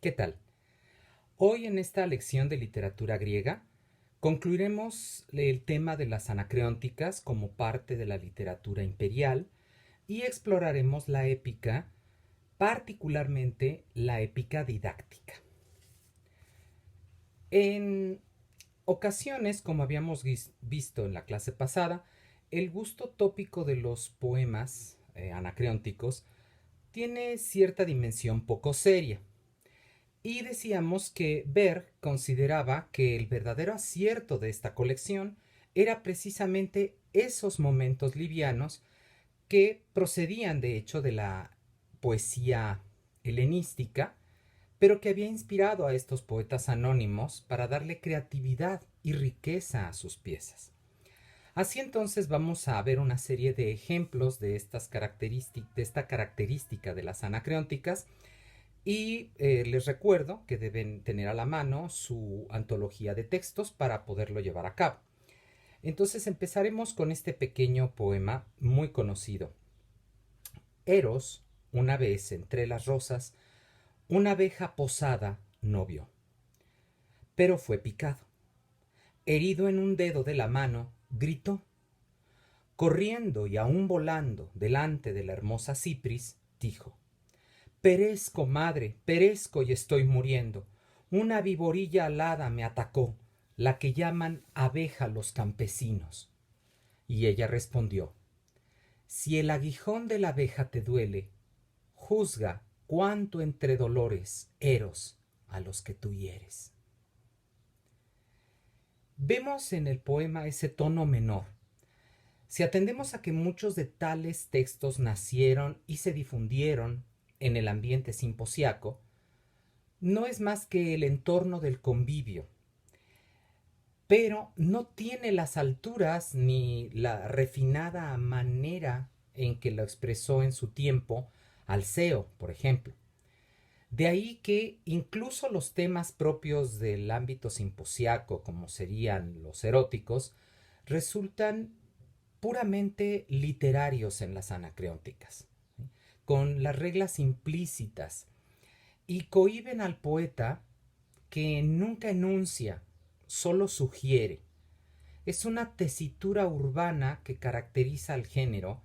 ¿Qué tal? Hoy en esta lección de literatura griega concluiremos el tema de las anacreónticas como parte de la literatura imperial y exploraremos la épica, particularmente la épica didáctica. En ocasiones, como habíamos visto en la clase pasada, el gusto tópico de los poemas anacreónticos tiene cierta dimensión poco seria. Y decíamos que Berg consideraba que el verdadero acierto de esta colección era precisamente esos momentos livianos que procedían de hecho de la poesía helenística, pero que había inspirado a estos poetas anónimos para darle creatividad y riqueza a sus piezas. Así entonces vamos a ver una serie de ejemplos de esta característica de las anacreónticas y les recuerdo que deben tener a la mano su antología de textos para poderlo llevar a cabo. Entonces empezaremos con este pequeño poema muy conocido. Eros, una vez entre las rosas, una abeja posada no vio, pero fue picado. Herido en un dedo de la mano, gritó. Corriendo y aún volando delante de la hermosa Cipris, dijo: perezco, madre, perezco y estoy muriendo. Una viborilla alada me atacó, la que llaman abeja los campesinos. Y ella respondió: si el aguijón de la abeja te duele, juzga cuánto entre dolores Eros a los que tú hieres. Vemos en el poema ese tono menor. Si atendemos a que muchos de tales textos nacieron y se difundieron en el ambiente simposiaco, no es más que el entorno del convivio, pero no tiene las alturas ni la refinada manera en que lo expresó en su tiempo Alceo, por ejemplo. De ahí que incluso los temas propios del ámbito simposiaco, como serían los eróticos, resultan puramente literarios en las anacreónticas, ¿sí? Con las reglas implícitas, y cohíben al poeta que nunca enuncia, solo sugiere. Es una tesitura urbana que caracteriza al género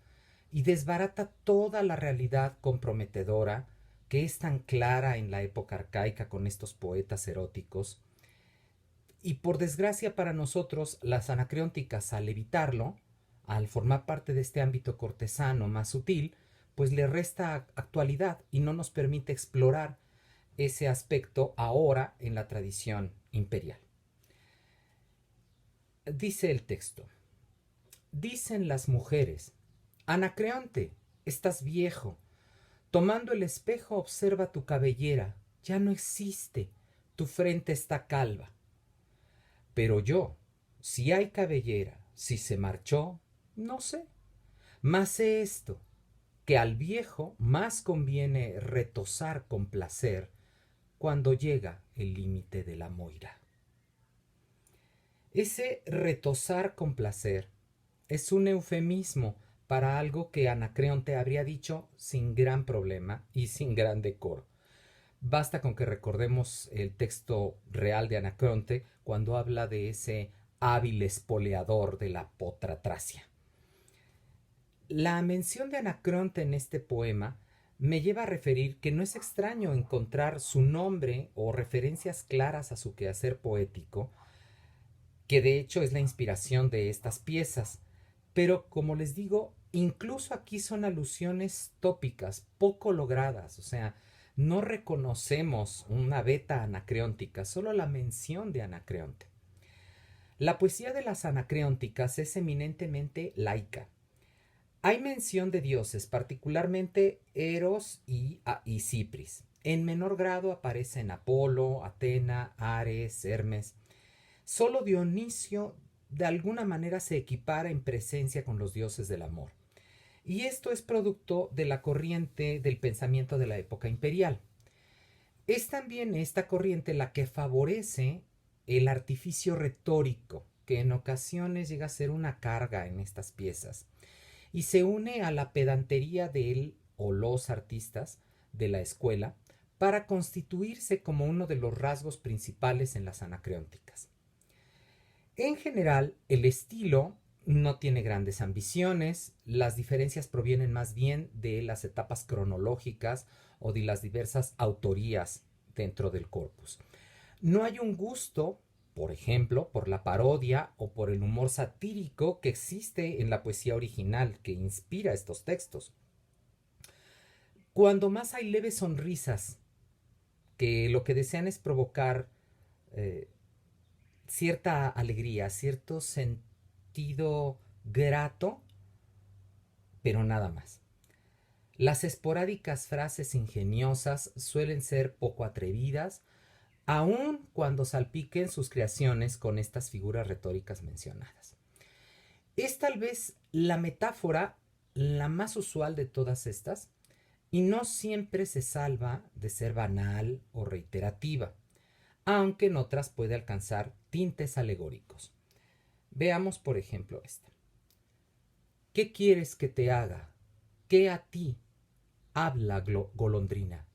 y desbarata toda la realidad comprometedora que es tan clara en la época arcaica con estos poetas eróticos. Y por desgracia para nosotros, las anacreónticas, al evitarlo, al formar parte de este ámbito cortesano más sutil, pues le resta actualidad y no nos permite explorar ese aspecto ahora en la tradición imperial. Dice el texto: dicen las mujeres: Anacreonte, estás viejo. Tomando el espejo observa tu cabellera, ya no existe, tu frente está calva. Pero yo, si hay cabellera, si se marchó, no sé. Mas sé esto, que al viejo más conviene retozar con placer cuando llega el límite de la moira. Ese retozar con placer es un eufemismo para algo que Anacreonte habría dicho sin gran problema y sin gran decoro. Basta con que recordemos el texto real de Anacreonte cuando habla de ese hábil espoleador de la potra Tracia. La mención de Anacreonte en este poema me lleva a referir que no es extraño encontrar su nombre o referencias claras a su quehacer poético, que de hecho es la inspiración de estas piezas. Pero como les digo, incluso aquí son alusiones tópicas, poco logradas, o sea, no reconocemos una beta anacreóntica, solo la mención de Anacreonte. La poesía de las anacreónticas es eminentemente laica. Hay mención de dioses, particularmente Eros y Cipris. En menor grado aparecen Apolo, Atena, Ares, Hermes. Solo Dionisio de alguna manera se equipara en presencia con los dioses del amor. Y esto es producto de la corriente del pensamiento de la época imperial. Es también esta corriente la que favorece el artificio retórico, que en ocasiones llega a ser una carga en estas piezas, y se une a la pedantería de él o los artistas de la escuela para constituirse como uno de los rasgos principales en las anacreónticas. En general, el estilo no tiene grandes ambiciones, las diferencias provienen más bien de las etapas cronológicas o de las diversas autorías dentro del corpus. No hay un gusto, por ejemplo, por la parodia o por el humor satírico que existe en la poesía original que inspira estos textos. Cuando más hay leves sonrisas que lo que desean es provocar eh, cierta alegría, cierto sentido grato, pero nada más. Las esporádicas frases ingeniosas suelen ser poco atrevidas, aun cuando salpiquen sus creaciones con estas figuras retóricas mencionadas. Es tal vez la metáfora la más usual de todas estas y no siempre se salva de ser banal o reiterativa, aunque en otras puede alcanzar tintes alegóricos. Veamos por ejemplo esta. ¿Qué quieres que te haga? ¿Qué a ti habla golondrina?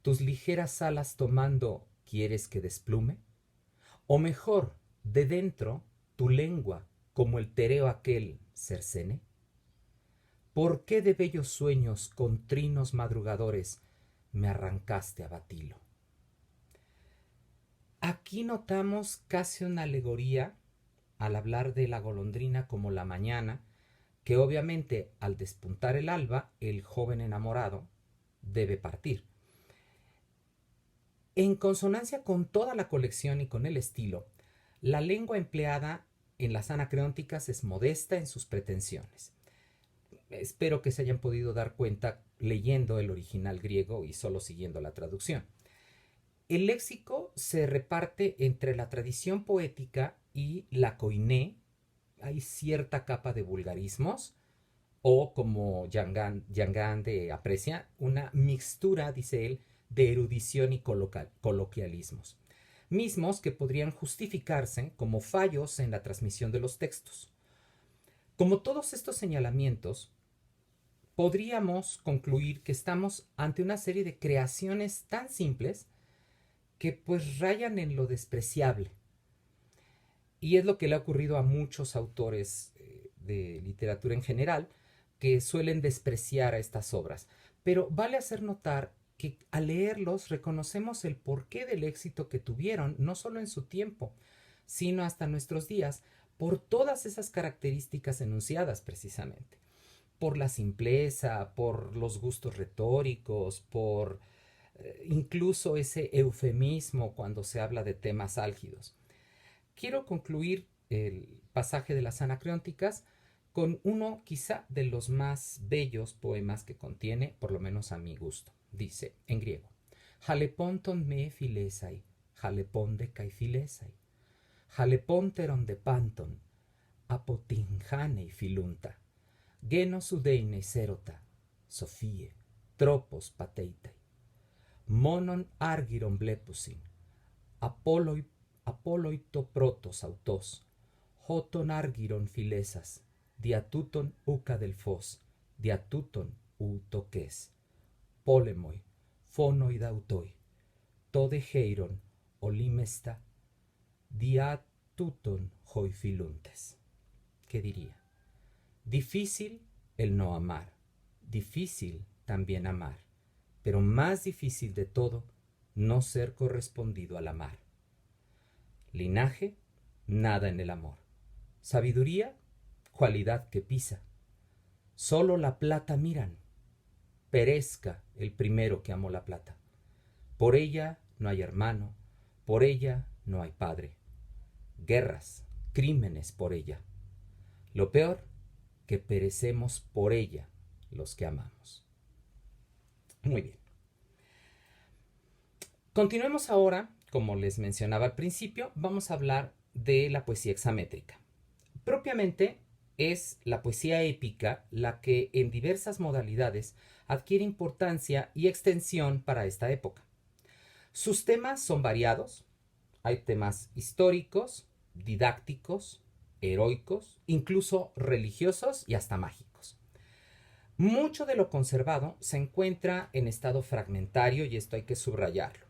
¿Tus ligeras alas tomando quieres que desplume? O mejor, de dentro, tu lengua, como el tereo aquel, cercene. ¿Por qué de bellos sueños con trinos madrugadores me arrancaste a batilo? Aquí notamos casi una alegoría al hablar de la golondrina como la mañana, que obviamente al despuntar el alba, el joven enamorado debe partir. En consonancia con toda la colección y con el estilo, la lengua empleada en las anacreónticas es modesta en sus pretensiones. Espero que se hayan podido dar cuenta leyendo el original griego y solo siguiendo la traducción. El léxico se reparte entre la tradición poética y la koiné. Hay cierta capa de vulgarismos o, como Yangande aprecia, una mixtura, dice él, de erudición y coloquialismos, mismos que podrían justificarse como fallos en la transmisión de los textos. Como todos estos señalamientos, podríamos concluir que estamos ante una serie de creaciones tan simples que pues rayan en lo despreciable. Y es lo que le ha ocurrido a muchos autores de literatura en general, que suelen despreciar a estas obras. Pero vale hacer notar que al leerlos reconocemos el porqué del éxito que tuvieron, no solo en su tiempo, sino hasta nuestros días, por todas esas características enunciadas precisamente. Por la simpleza, por los gustos retóricos, por incluso ese eufemismo cuando se habla de temas álgidos. Quiero concluir el pasaje de las anacreónticas con uno quizá de los más bellos poemas que contiene, por lo menos a mi gusto. Dice en griego: Haleponton me filesai, haleponde kai filesai, haleponteron de panton, apotinjanei filunta, genos udeine serota, sofie, tropos pateitai, monon argiron blepusin, apoloito protos autos, hoton argiron filesas, diatuton uca del fos, diatuton utoques, polemoi, fonoi dautoi, todeheiron olimesta, diatuton hoi filuntes. ¿Qué diría? Difícil el no amar, difícil también amar, pero más difícil de todo, no ser correspondido al amar. Linaje, nada en el amor. Sabiduría, cualidad que pisa. Solo la plata miran. Perezca el primero que amó la plata. Por ella no hay hermano, por ella no hay padre. Guerras, crímenes por ella. Lo peor, que perecemos por ella los que amamos. Muy bien. Continuemos ahora, como les mencionaba al principio, vamos a hablar de la poesía hexamétrica. Propiamente es la poesía épica la que en diversas modalidades adquiere importancia y extensión para esta época. Sus temas son variados, hay temas históricos, didácticos, heroicos, incluso religiosos y hasta mágicos. Mucho de lo conservado se encuentra en estado fragmentario y esto hay que subrayarlo.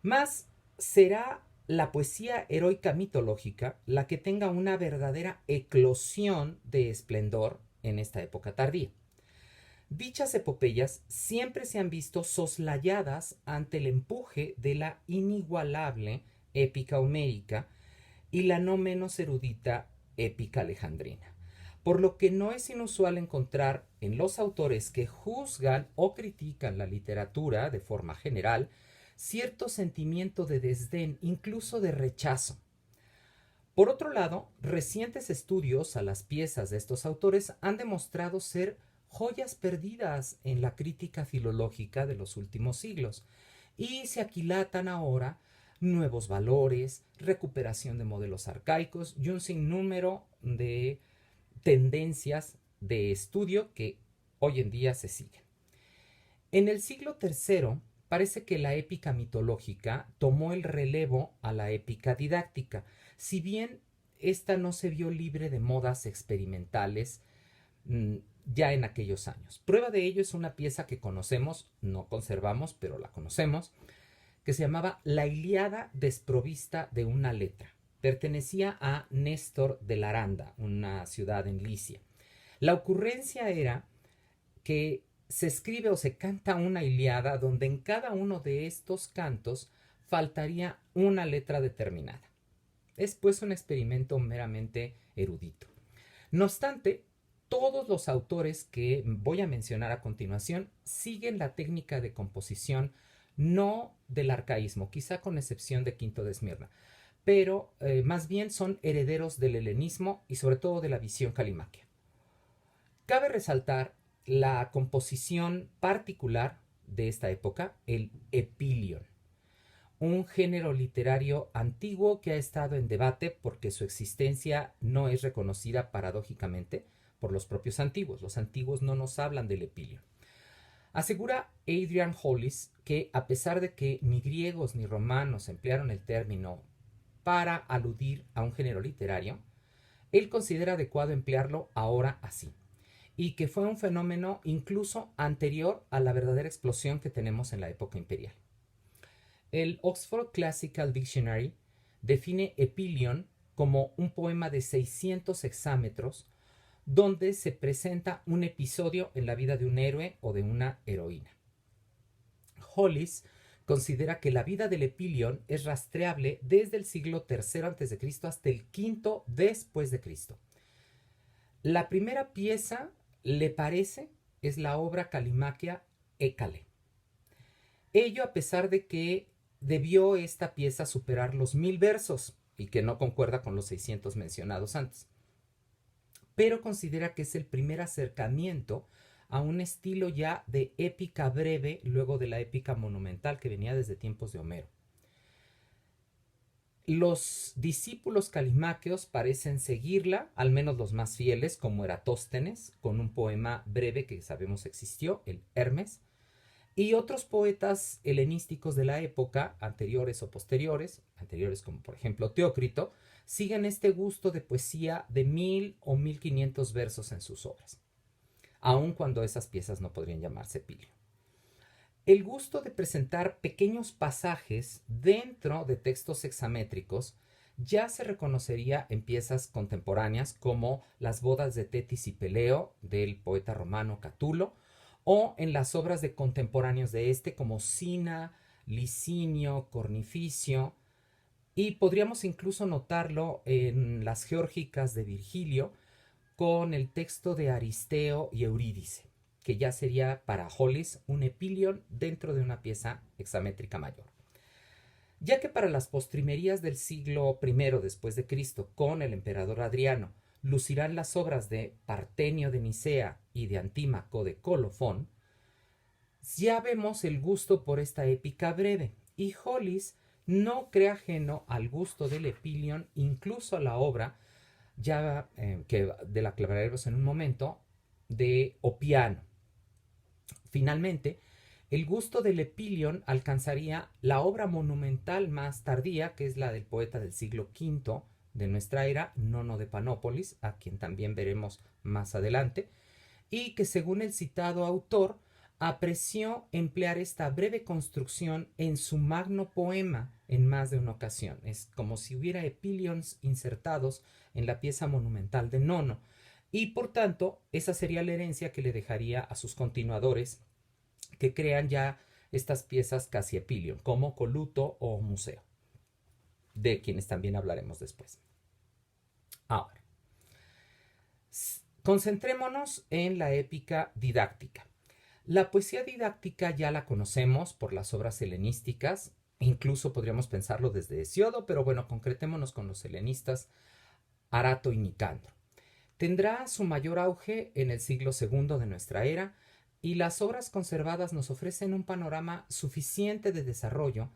Más será la poesía heroica mitológica la que tenga una verdadera eclosión de esplendor en esta época tardía. Dichas epopeyas siempre se han visto soslayadas ante el empuje de la inigualable épica homérica y la no menos erudita épica alejandrina, por lo que no es inusual encontrar en los autores que juzgan o critican la literatura de forma general cierto sentimiento de desdén, incluso de rechazo. Por otro lado, recientes estudios a las piezas de estos autores han demostrado ser joyas perdidas en la crítica filológica de los últimos siglos y se aquilatan ahora nuevos valores, recuperación de modelos arcaicos y un sinnúmero de tendencias de estudio que hoy en día se siguen. En el siglo III parece que la épica mitológica tomó el relevo a la épica didáctica, si bien esta no se vio libre de modas experimentales mm, ya en aquellos años. Prueba de ello es una pieza que conocemos, no conservamos, pero la conocemos, que se llamaba La Ilíada desprovista de una letra. Pertenecía a Néstor de Laranda, una ciudad en Licia. La ocurrencia era que se escribe o se canta una Ilíada donde en cada uno de estos cantos faltaría una letra determinada. Es pues un experimento meramente erudito. No obstante, todos los autores que voy a mencionar a continuación siguen la técnica de composición no del arcaísmo, quizá con excepción de Quinto de Esmirna, pero más bien son herederos del helenismo y sobre todo de la visión calimaquia. Cabe resaltar la composición particular de esta época, el epílion, un género literario antiguo que ha estado en debate porque su existencia no es reconocida paradójicamente por los propios antiguos. Los antiguos no nos hablan del epílion. Asegura Adrian Hollis que a pesar de que ni griegos ni romanos emplearon el término para aludir a un género literario, él considera adecuado emplearlo ahora así, y que fue un fenómeno incluso anterior a la verdadera explosión que tenemos en la época imperial. El Oxford Classical Dictionary define epílion como un poema de 600 hexámetros donde se presenta un episodio en la vida de un héroe o de una heroína. Hollis considera que la vida del epílion es rastreable desde el siglo III a.C. hasta el V después de Cristo. La primera pieza, le parece, es la obra calimaquia Hécale. Ello a pesar de que debió esta pieza superar los 1000 versos y que no concuerda con los 600 mencionados antes. Pero considera que es el primer acercamiento a un estilo ya de épica breve luego de la épica monumental que venía desde tiempos de Homero. Los discípulos calimáqueos parecen seguirla, al menos los más fieles, como Eratóstenes, con un poema breve que sabemos existió, el Hermes, y otros poetas helenísticos de la época, anteriores o posteriores, anteriores como por ejemplo Teócrito, siguen este gusto de poesía de 1000 o 1500 versos en sus obras, aun cuando esas piezas no podrían llamarse epílion. El gusto de presentar pequeños pasajes dentro de textos hexamétricos ya se reconocería en piezas contemporáneas como las bodas de Tetis y Peleo del poeta romano Catulo, o en las obras de contemporáneos de este como Sina, Licinio, Cornificio, y podríamos incluso notarlo en las geórgicas de Virgilio con el texto de Aristeo y Eurídice, que ya sería para Hollis un epílion dentro de una pieza hexamétrica mayor. Ya que para las postrimerías del siglo I después de Cristo, con el emperador Adriano, lucirán las obras de Partenio de Nicea y de Antímaco de Colofón, ya vemos el gusto por esta épica breve, y Hollis no cree ajeno al gusto del epílion, incluso a la obra, ya que de la que hablaremos en un momento, de Opiano. Finalmente, el gusto del epílion alcanzaría la obra monumental más tardía, que es la del poeta del siglo V de nuestra era, Nono de Panópolis, a quien también veremos más adelante, y que según el citado autor apreció emplear esta breve construcción en su magno poema en más de una ocasión. Es como si hubiera epílions insertados en la pieza monumental de Nono, y por tanto esa sería la herencia que le dejaría a sus continuadores, que crean ya estas piezas casi epilion, como Coluto o Museo, de quienes también hablaremos después. Ahora, concentrémonos en la épica didáctica. La poesía didáctica ya la conocemos por las obras helenísticas, incluso podríamos pensarlo desde Hesiodo, pero bueno, concretémonos con los helenistas Arato y Nicandro. Tendrá su mayor auge en el siglo II de nuestra era, y las obras conservadas nos ofrecen un panorama suficiente de desarrollo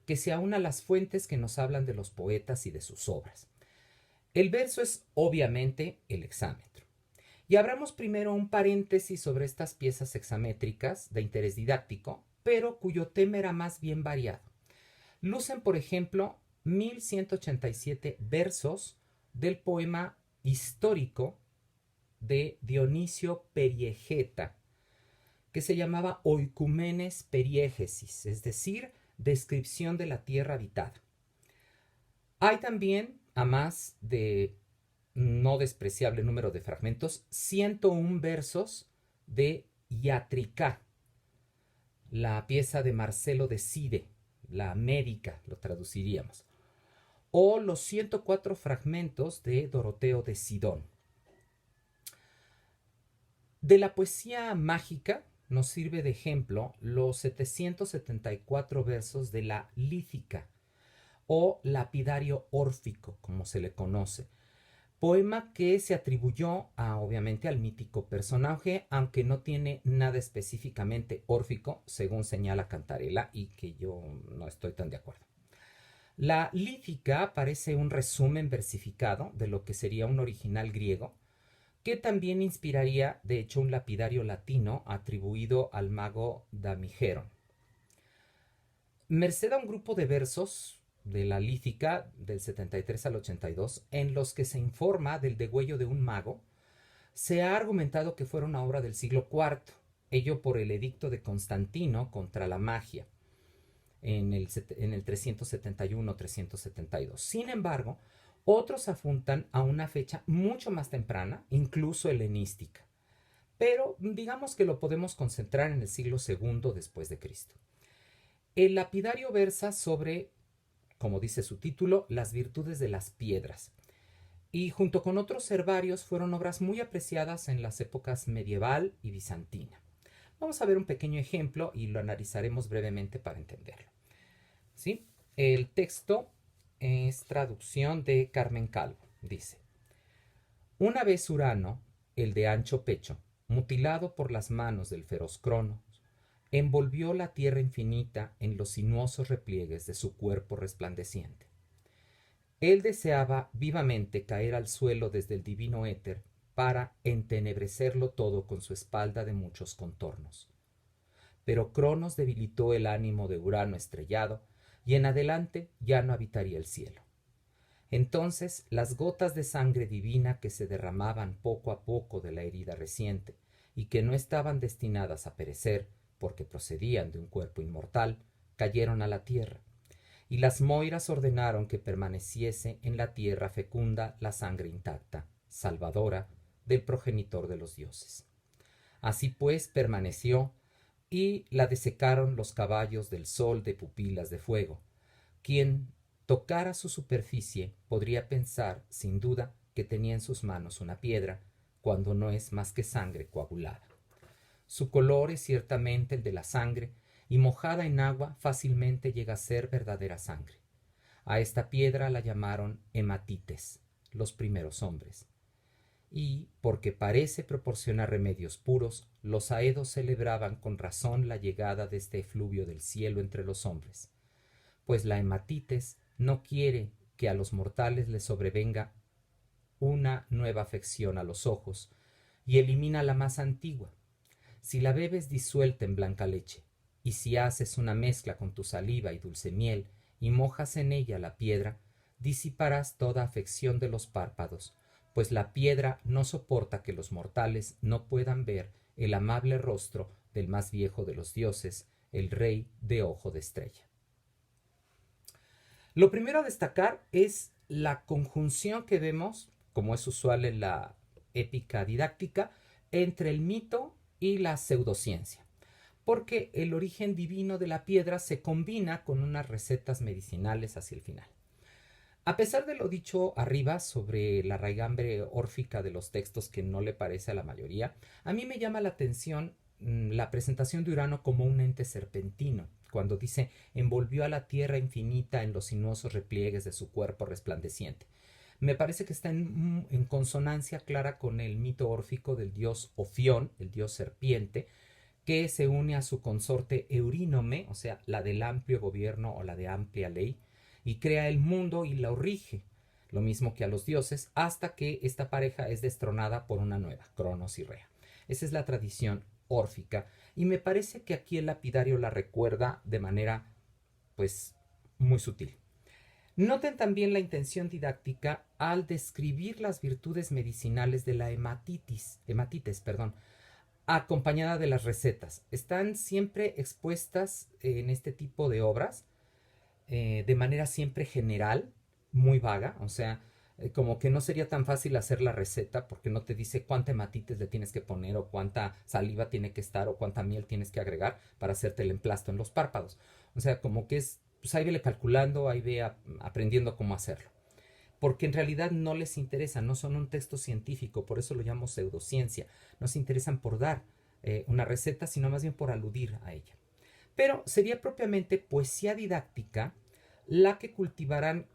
que se aúna a las fuentes que nos hablan de los poetas y de sus obras. El verso es obviamente el hexámetro. Y abramos primero un paréntesis sobre estas piezas hexamétricas de interés didáctico, pero cuyo tema era más bien variado. Lucen, por ejemplo, 1187 versos del poema histórico de Dionisio Periegeta, que se llamaba Oikumenes Periégesis, es decir, descripción de la tierra habitada. Hay también, a más de no despreciable número de fragmentos, 101 versos de Iatricá, la pieza de Marcelo de Cide, la médica, lo traduciríamos, o los 104 fragmentos de Doroteo de Sidón. De la poesía mágica nos sirve de ejemplo los 774 versos de la Lífica, o lapidario órfico, como se le conoce, poema que se atribuyó obviamente al mítico personaje, aunque no tiene nada específicamente órfico, según señala Cantarella, y que yo no estoy tan de acuerdo. La Lífica parece un resumen versificado de lo que sería un original griego, que también inspiraría, de hecho, un lapidario latino atribuido al mago Damigeron. Merced a un grupo de versos de la Lífica del 73 al 82, en los que se informa del degüello de un mago, se ha argumentado que fueron una obra del siglo IV, ello por el edicto de Constantino contra la magia, en el 371-372. Sin embargo, otros apuntan a una fecha mucho más temprana, incluso helenística, pero digamos que lo podemos concentrar en el siglo II después de Cristo. El lapidario versa sobre, como dice su título, las virtudes de las piedras, y junto con otros herbarios fueron obras muy apreciadas en las épocas medieval y bizantina. Vamos a ver un pequeño ejemplo y lo analizaremos brevemente para entenderlo. ¿Sí? El texto es traducción de Carmen Calvo. Dice: una vez Urano, el de ancho pecho, mutilado por las manos del feroz Cronos, envolvió la tierra infinita en los sinuosos repliegues de su cuerpo resplandeciente. Él deseaba vivamente caer al suelo desde el divino éter para entenebrecerlo todo con su espalda de muchos contornos. Pero Cronos debilitó el ánimo de Urano estrellado y en adelante ya no habitaría el cielo. Entonces las gotas de sangre divina que se derramaban poco a poco de la herida reciente y que no estaban destinadas a perecer porque procedían de un cuerpo inmortal, cayeron a la tierra, y las moiras ordenaron que permaneciese en la tierra fecunda la sangre intacta, salvadora, del progenitor de los dioses. Así pues permaneció, y la desecaron los caballos del sol de pupilas de fuego. Quien tocara su superficie podría pensar, sin duda, que tenía en sus manos una piedra, cuando no es más que sangre coagulada. Su color es ciertamente el de la sangre, y mojada en agua fácilmente llega a ser verdadera sangre. A esta piedra la llamaron hematites, los primeros hombres. Y, porque parece proporcionar remedios puros, los aedos celebraban con razón la llegada de este efluvio del cielo entre los hombres, pues la hematites no quiere que a los mortales les sobrevenga una nueva afección a los ojos, y elimina la más antigua. Si la bebes disuelta en blanca leche, y si haces una mezcla con tu saliva y dulce miel, y mojas en ella la piedra, disiparás toda afección de los párpados, pues la piedra no soporta que los mortales no puedan ver el amable rostro del más viejo de los dioses, el rey de ojo de estrella. Lo primero a destacar es la conjunción que vemos, como es usual en la épica didáctica, entre el mito y la pseudociencia, porque el origen divino de la piedra se combina con unas recetas medicinales hacia el final. A pesar de lo dicho arriba sobre la raigambre órfica de los textos que no le parece a la mayoría, a mí me llama la atención la presentación de Urano como un ente serpentino, cuando dice envolvió a la tierra infinita en los sinuosos repliegues de su cuerpo resplandeciente. Me parece que está en consonancia clara con el mito órfico del dios Ofión, el dios serpiente, que se une a su consorte Eurínome, o sea, la del amplio gobierno o la de amplia ley, y crea el mundo y lo rige, lo mismo que a los dioses, hasta que esta pareja es destronada por una nueva, Cronos y Rea. Esa es la tradición órfica, y me parece que aquí el lapidario la recuerda de manera, pues, muy sutil. Noten también la intención didáctica al describir las virtudes medicinales de la hematitis, acompañada de las recetas. Están siempre expuestas en este tipo de obras de manera siempre general, muy vaga, o sea, como que no sería tan fácil hacer la receta porque no te dice cuánta hematitis le tienes que poner o cuánta saliva tiene que estar o cuánta miel tienes que agregar para hacerte el emplasto en los párpados. O sea, como que es, pues ahí vele calculando, ahí ve aprendiendo cómo hacerlo. Porque en realidad no les interesa, no son un texto científico, por eso lo llamo pseudociencia. No se interesan por dar una receta, sino más bien por aludir a ella. Pero sería propiamente poesía didáctica la que cultivarán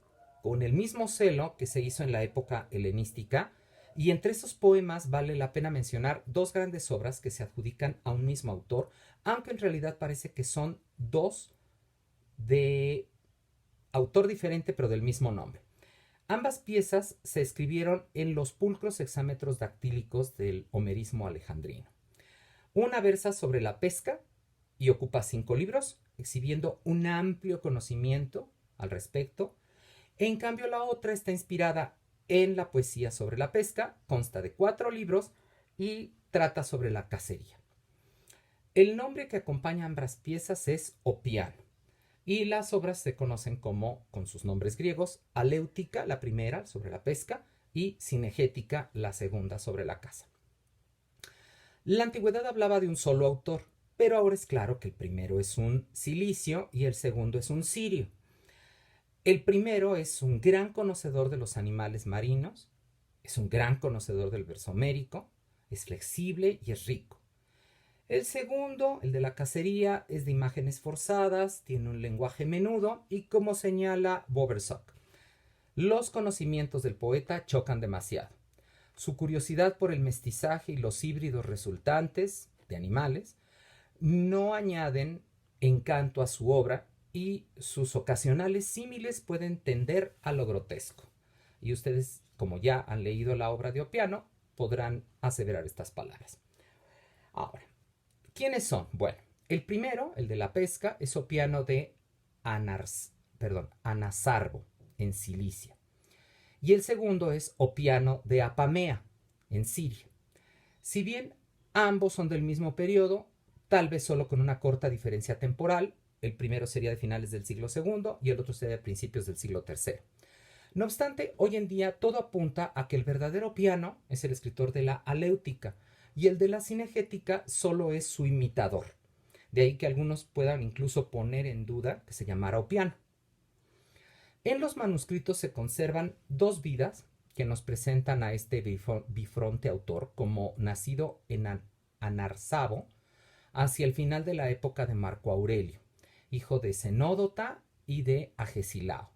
con el mismo celo que se hizo en la época helenística, y entre esos poemas vale la pena mencionar dos grandes obras que se adjudican a un mismo autor, aunque en realidad parece que son dos de autor diferente pero del mismo nombre. Ambas piezas se escribieron en los pulcros hexámetros dactílicos del homerismo alejandrino. Una versa sobre la pesca y ocupa 5 libros, exhibiendo un amplio conocimiento al respecto. En cambio, la otra está inspirada en la poesía sobre la pesca, consta de 4 libros y trata sobre la cacería. El nombre que acompaña ambas piezas es Opiano, y las obras se conocen como, con sus nombres griegos, Aléutica, la primera, sobre la pesca, y Cinegética, la segunda, sobre la caza. La antigüedad hablaba de un solo autor, pero ahora es claro que el primero es un cilicio y el segundo es un sirio. El primero es un gran conocedor de los animales marinos, es un gran conocedor del verso homérico, es flexible y es rico. El segundo, el de la cacería, es de imágenes forzadas, tiene un lenguaje menudo y, como señala Bowersock, los conocimientos del poeta chocan demasiado. Su curiosidad por el mestizaje y los híbridos resultantes de animales no añaden encanto a su obra, y sus ocasionales símiles pueden tender a lo grotesco. Y ustedes, como ya han leído la obra de Opiano, podrán aseverar estas palabras. Ahora, ¿quiénes son? Bueno, el primero, el de la pesca, es Opiano de Anazarbo, en Cilicia. Y el segundo es Opiano de Apamea, en Siria. Si bien ambos son del mismo periodo, tal vez solo con una corta diferencia temporal. El primero sería de finales del siglo II y el otro sería de principios del siglo III. No obstante, hoy en día todo apunta a que el verdadero Opiano es el escritor de la Aléutica y el de la Cinegética solo es su imitador. De ahí que algunos puedan incluso poner en duda que se llamara Opiano. En los manuscritos se conservan 2 vidas que nos presentan a este bifronte autor como nacido en Anarsabo hacia el final de la época de Marco Aurelio, hijo de Zenódota y de Agesilao.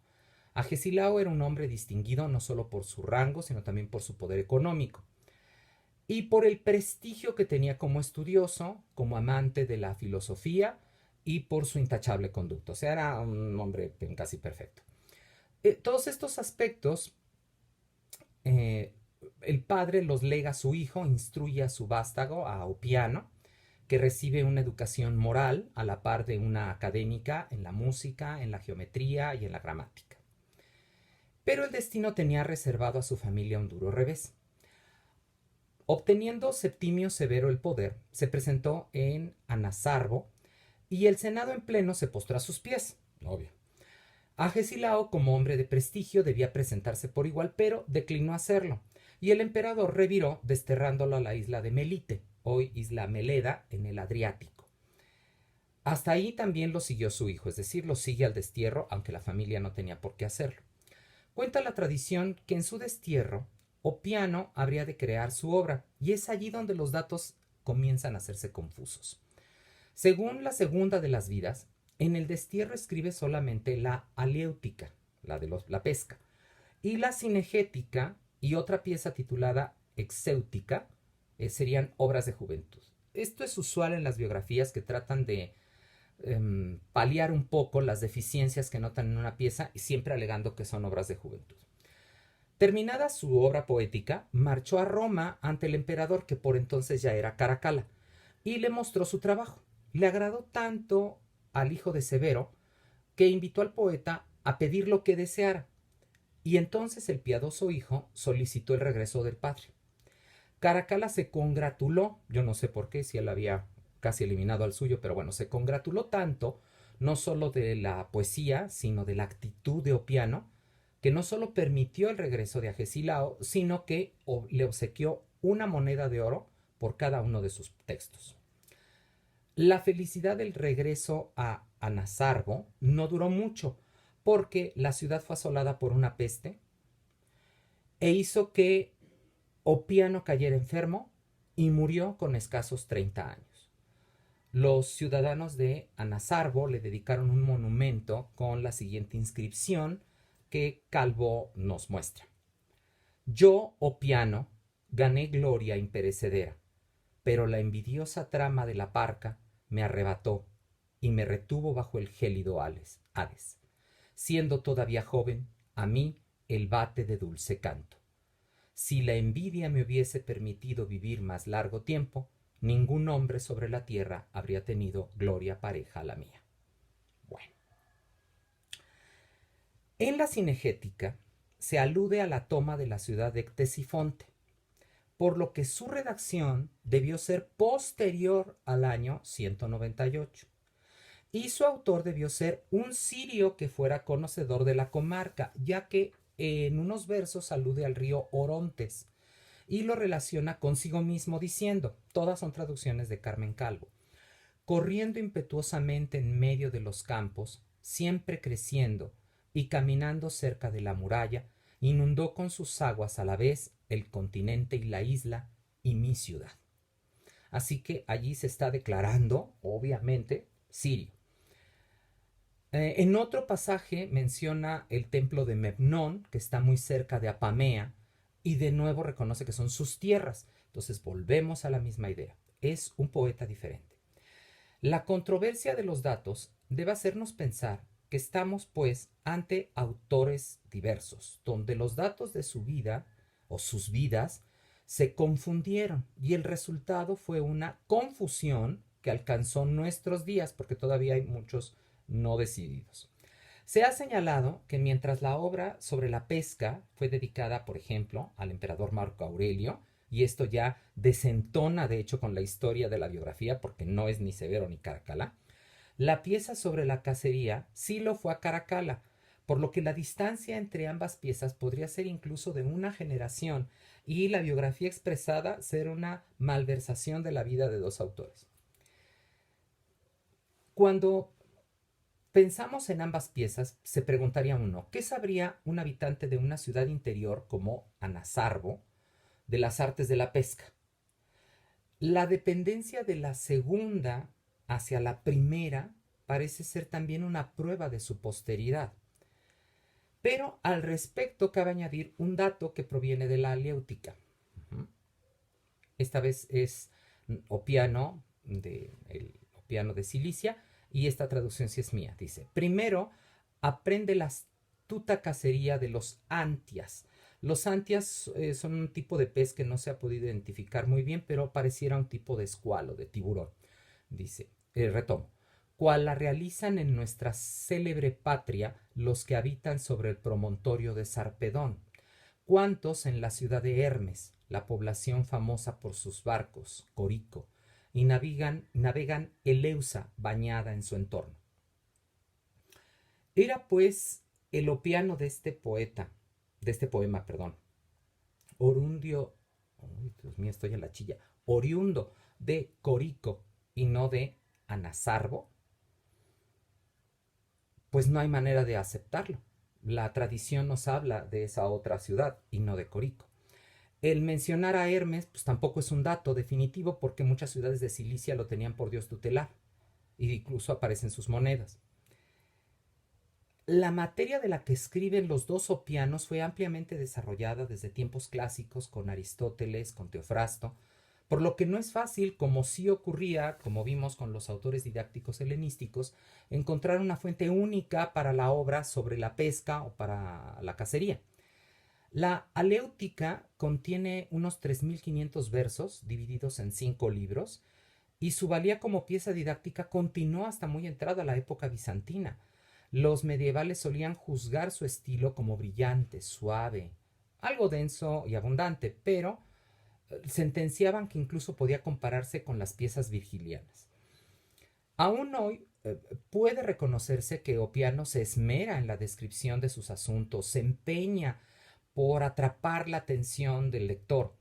Agesilao era un hombre distinguido no solo por su rango, sino también por su poder económico y por el prestigio que tenía como estudioso, como amante de la filosofía y por su intachable conducta. O sea, era un hombre casi perfecto. Todos estos aspectos, el padre los lega a su hijo, instruye a su vástago, a Opiano, que recibe una educación moral a la par de una académica en la música, en la geometría y en la gramática. Pero el destino tenía reservado a su familia un duro revés. Obteniendo Septimio Severo el poder, se presentó en Anazarbo y el Senado en pleno se postró a sus pies. Obvio. Agesilao, como hombre de prestigio, debía presentarse por igual, pero declinó hacerlo. Y el emperador reviró, desterrándolo a la isla de Melite, hoy isla Meleda, en el Adriático. Hasta ahí también lo siguió su hijo, es decir, lo sigue al destierro, aunque la familia no tenía por qué hacerlo. Cuenta la tradición que en su destierro, Opiano habría de crear su obra, y es allí donde los datos comienzan a hacerse confusos. Según la segunda de las vidas, en el destierro escribe solamente la aleútica, la pesca, y la cinegética y otra pieza titulada exéutica serían obras de juventud. Esto es usual en las biografías que tratan de paliar un poco las deficiencias que notan en una pieza y siempre alegando que son obras de juventud. Terminada su obra poética, marchó a Roma ante el emperador, que por entonces ya era Caracalla, y le mostró su trabajo. Le agradó tanto al hijo de Severo que invitó al poeta a pedir lo que deseara, y entonces el piadoso hijo solicitó el regreso del padre. Caracalla se congratuló, yo no sé por qué, si él había casi eliminado al suyo, pero bueno, se congratuló tanto, no solo de la poesía, sino de la actitud de Opiano, que no solo permitió el regreso de Agesilao, sino que le obsequió una moneda de oro por cada uno de sus textos. La felicidad del regreso a Anazarbo no duró mucho, porque la ciudad fue asolada por una peste e hizo que Opiano cayera enfermo y murió con escasos 30 años. Los ciudadanos de Anazarbo le dedicaron un monumento con la siguiente inscripción que Calvo nos muestra. Yo, Opiano, gané gloria imperecedera, pero la envidiosa trama de la parca me arrebató y me retuvo bajo el gélido Hades. Siendo todavía joven, a mí el bate de dulce canto. Si la envidia me hubiese permitido vivir más largo tiempo, ningún hombre sobre la tierra habría tenido gloria pareja a la mía. Bueno. En la cinegética se alude a la toma de la ciudad de Ctesifonte, por lo que su redacción debió ser posterior al año 198. Y su autor debió ser un sirio que fuera conocedor de la comarca, ya que en unos versos alude al río Orontes y lo relaciona consigo mismo diciendo, todas son traducciones de Carmen Calvo, corriendo impetuosamente en medio de los campos, siempre creciendo y caminando cerca de la muralla, inundó con sus aguas a la vez el continente y la isla y mi ciudad. Así que allí se está declarando, obviamente, sirio. En otro pasaje menciona el templo de Memnón, que está muy cerca de Apamea, y de nuevo reconoce que son sus tierras. Entonces volvemos a la misma idea. Es un poeta diferente. La controversia de los datos debe hacernos pensar que estamos, pues, ante autores diversos, donde los datos de su vida o sus vidas se confundieron y el resultado fue una confusión que alcanzó nuestros días, porque todavía hay muchos no decididos. Se ha señalado que mientras la obra sobre la pesca fue dedicada, por ejemplo, al emperador Marco Aurelio, y esto ya desentona de hecho con la historia de la biografía porque no es ni Severo ni Caracalla, la pieza sobre la cacería sí lo fue a Caracalla, por lo que la distancia entre ambas piezas podría ser incluso de una generación y la biografía expresada ser una malversación de la vida de dos autores. Cuando pensamos en ambas piezas, se preguntaría uno, ¿qué sabría un habitante de una ciudad interior como Anazarbo de las artes de la pesca? La dependencia de la segunda hacia la primera parece ser también una prueba de su posteridad. Pero al respecto cabe añadir un dato que proviene de la Aleútica. Esta vez es Opiano el Opiano de Cilicia, y esta traducción sí es mía. Dice, primero aprende la astuta cacería de los antias. Los antias son un tipo de pez que no se ha podido identificar muy bien, pero pareciera un tipo de escualo, de tiburón. Dice, retomo, cual la realizan en nuestra célebre patria los que habitan sobre el promontorio de Sarpedón, cuantos en la ciudad de Hermes, la población famosa por sus barcos, Corico, y navegan Eleusa bañada en su entorno. Era pues el Opiano de este poeta, de este poema, perdón, orundio, uy, Dios mío, estoy en la chilla, oriundo de Corico y no de Anasarbo, pues no hay manera de aceptarlo. La tradición nos habla de esa otra ciudad y no de Corico. El mencionar a Hermes pues tampoco es un dato definitivo porque muchas ciudades de Cilicia lo tenían por dios tutelar e incluso aparecen sus monedas. La materia de la que escriben los dos Opianos fue ampliamente desarrollada desde tiempos clásicos con Aristóteles, con Teofrasto, por lo que no es fácil, como sí ocurría, como vimos con los autores didácticos helenísticos, encontrar una fuente única para la obra sobre la pesca o para la cacería. La Aléutica contiene unos 3.500 versos divididos en 5 libros y su valía como pieza didáctica continuó hasta muy entrada la época bizantina. Los medievales solían juzgar su estilo como brillante, suave, algo denso y abundante, pero sentenciaban que incluso podía compararse con las piezas virgilianas. Aún hoy puede reconocerse que Opiano se esmera en la descripción de sus asuntos, se empeña por atrapar la atención del lector.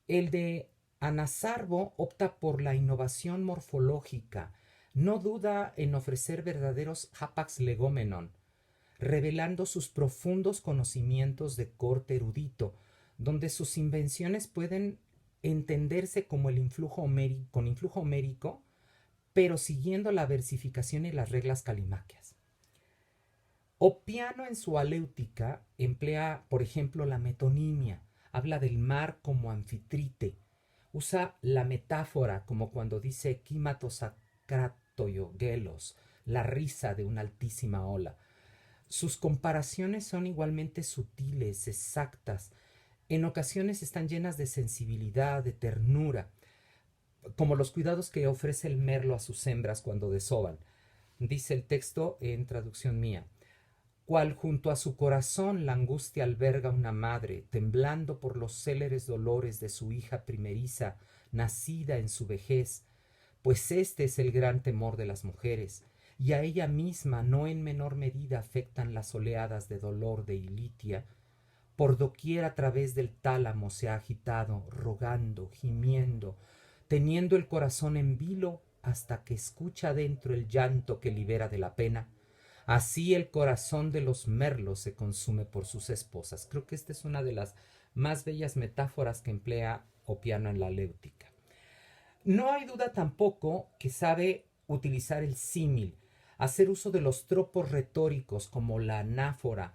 El de Anasarbo opta por la innovación morfológica, no duda en ofrecer verdaderos hapax legomenon, revelando sus profundos conocimientos de corte erudito, donde sus invenciones pueden entenderse como el influjo homérico, con influjo homérico, pero siguiendo la versificación y las reglas calimaquias. Opiano en su Aléutica emplea, por ejemplo, la metonimia, habla del mar como anfitrite, usa la metáfora como cuando dice kimatosacratoyogelos, la risa de una altísima ola. Sus comparaciones son igualmente sutiles, exactas, en ocasiones están llenas de sensibilidad, de ternura, como los cuidados que ofrece el merlo a sus hembras cuando desovan. Dice el texto en traducción mía: cual junto a su corazón la angustia alberga una madre, temblando por los céleres dolores de su hija primeriza, nacida en su vejez, pues este es el gran temor de las mujeres, y a ella misma no en menor medida afectan las oleadas de dolor de Ilitia. Por doquier a través del tálamo se ha agitado, rogando, gimiendo, teniendo el corazón en vilo hasta que escucha dentro el llanto que libera de la pena. Así el corazón de los merlos se consume por sus esposas. Creo que esta es una de las más bellas metáforas que emplea Opiano en la Aléutica. No hay duda tampoco que sabe utilizar el símil, hacer uso de los tropos retóricos como la anáfora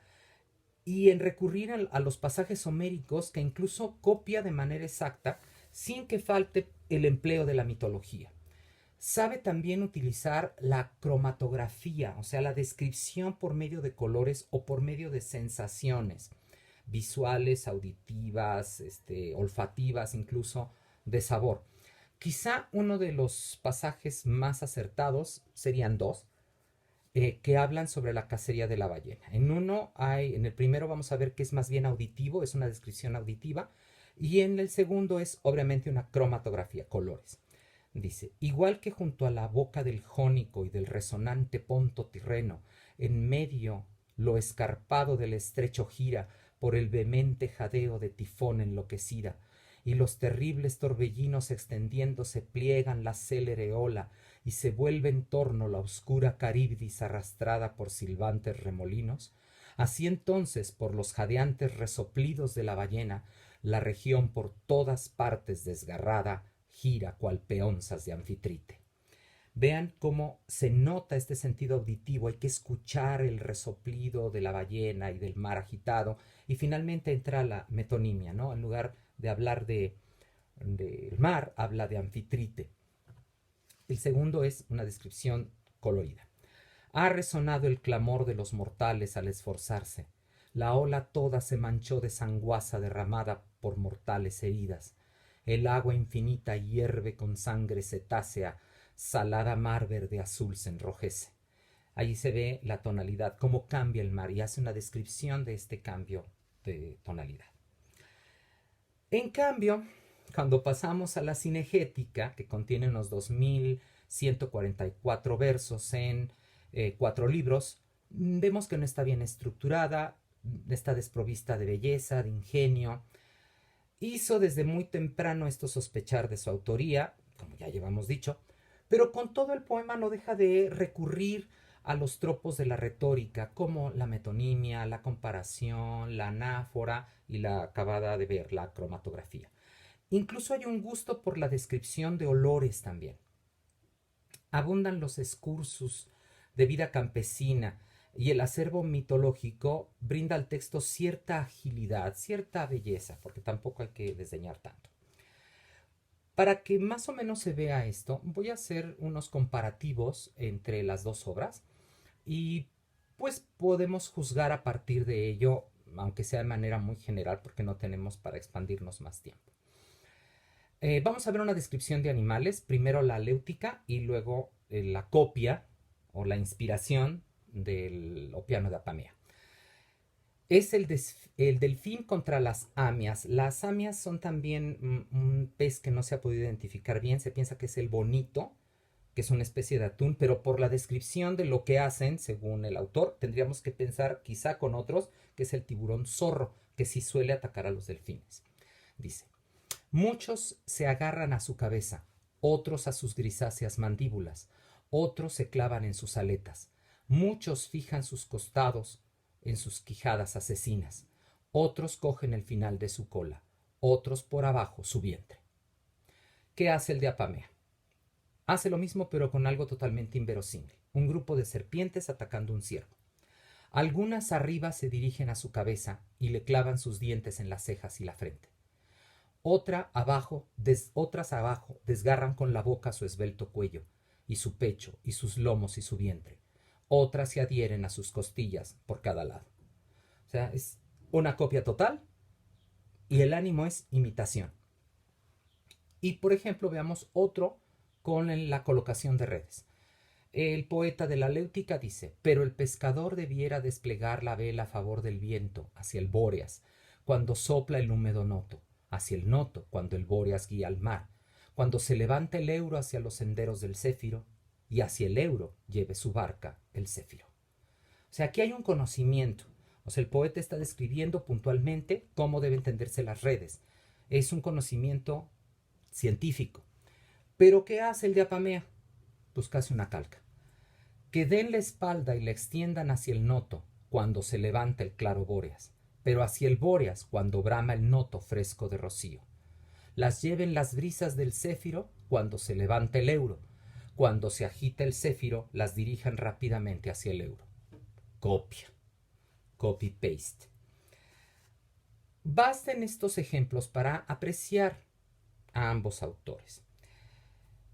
y en recurrir a los pasajes homéricos que incluso copia de manera exacta sin que falte el empleo de la mitología. Sabe también utilizar la cromatografía, o sea, la descripción por medio de colores o por medio de sensaciones visuales, auditivas, olfativas, incluso de sabor. Quizá uno de los pasajes más acertados serían dos, que hablan sobre la cacería de la ballena. En el primero vamos a ver que es más bien auditivo, es una descripción auditiva, y en el segundo es obviamente una cromatografía, colores. Dice: igual que junto a la boca del jónico y del resonante ponto tirreno, en medio lo escarpado del estrecho gira por el vehemente jadeo de tifón enloquecida, y los terribles torbellinos extendiéndose pliegan la célere ola, y se vuelve en torno la oscura Caribdis arrastrada por silbantes remolinos, así entonces por los jadeantes resoplidos de la ballena, la región por todas partes desgarrada gira cual peonzas de anfitrite. Vean cómo se nota este sentido auditivo, hay que escuchar el resoplido de la ballena y del mar agitado, y finalmente entra la metonimia, ¿no? En lugar de hablar del mar, habla de anfitrite. El segundo es una descripción colorida. Ha resonado el clamor de los mortales al esforzarse. La ola toda se manchó de sanguaza derramada por mortales heridas. El agua infinita hierve con sangre cetácea, salada mar verde azul se enrojece. Ahí se ve la tonalidad, cómo cambia el mar, y hace una descripción de este cambio de tonalidad. En cambio, cuando pasamos a la cinegética, que contiene unos 2144 versos en 4 libros, vemos que no está bien estructurada, está desprovista de belleza, de ingenio. Hizo desde muy temprano esto sospechar de su autoría, como ya llevamos dicho, pero con todo el poema no deja de recurrir a los tropos de la retórica, como la metonimia, la comparación, la anáfora y la acabada de ver, la cromatografía. Incluso hay un gusto por la descripción de olores también. Abundan los excursus de vida campesina y el acervo mitológico brinda al texto cierta agilidad, cierta belleza, porque tampoco hay que desdeñar tanto. Para que más o menos se vea esto, voy a hacer unos comparativos entre las dos obras y pues podemos juzgar a partir de ello, aunque sea de manera muy general, porque no tenemos para expandirnos más tiempo. Vamos a ver una descripción de animales, primero la léutica y luego la copia o la inspiración del Opiano de Apamea. Es el delfín contra las amias. Las amias son también un pez que no se ha podido identificar bien. Se piensa que es el bonito, que es una especie de atún, pero por la descripción de lo que hacen, según el autor, tendríamos que pensar quizá con otros, que es el tiburón zorro, que sí suele atacar a los delfines. Dice, muchos se agarran a su cabeza, otros a sus grisáceas mandíbulas, otros se clavan en sus aletas, muchos fijan sus costados en sus quijadas asesinas, otros cogen el final de su cola, otros por abajo su vientre. ¿Qué hace el de Apamea? Hace lo mismo pero con algo totalmente inverosímil, un grupo de serpientes atacando un ciervo. Algunas arriba se dirigen a su cabeza y le clavan sus dientes en las cejas y la frente. Otras abajo desgarran con la boca su esbelto cuello, y su pecho, y sus lomos y su vientre. Otras se adhieren a sus costillas por cada lado. O sea, es una copia total y el ánimo es imitación. Y por ejemplo, veamos otro con la colocación de redes. El poeta de la Léutica dice, pero el pescador debiera desplegar la vela a favor del viento, hacia el Bóreas, cuando sopla el húmedo noto, hacia el noto, cuando el Bóreas guía al mar, cuando se levanta el Euro hacia los senderos del Céfiro, y hacia el Euro lleve su barca el Céfiro. O sea, aquí hay un conocimiento. O sea, el poeta está describiendo puntualmente cómo deben entenderse las redes. Es un conocimiento científico. Pero ¿qué hace el de Apamea? Pues casi una calca. Que den la espalda y la extiendan hacia el noto cuando se levanta el claro Bóreas, pero hacia el Bóreas cuando brama el noto fresco de rocío. Las lleven las brisas del Céfiro cuando se levanta el Euro. Cuando se agita el Céfiro, las dirijan rápidamente hacia el Euro. Copia. Copy-paste. Bastan estos ejemplos para apreciar a ambos autores.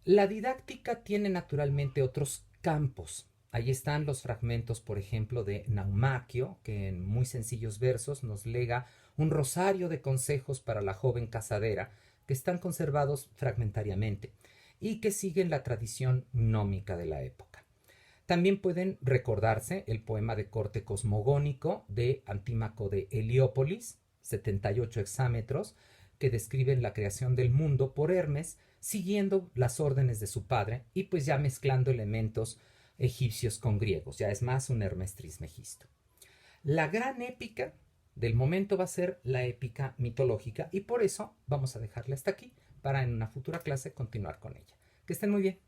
La didáctica tiene naturalmente otros campos. Ahí están los fragmentos, por ejemplo, de Naumaquio, que en muy sencillos versos nos lega un rosario de consejos para la joven casadera, que están conservados fragmentariamente y que siguen la tradición gnómica de la época. También pueden recordarse el poema de corte cosmogónico de Antímaco de Heliópolis, 78 hexámetros, que describen la creación del mundo por Hermes, siguiendo las órdenes de su padre y pues ya mezclando elementos egipcios con griegos. Ya es más un Hermes Trismegisto. La gran épica del momento va a ser la épica mitológica y por eso vamos a dejarla hasta aquí para en una futura clase continuar con ella. Que estén muy bien.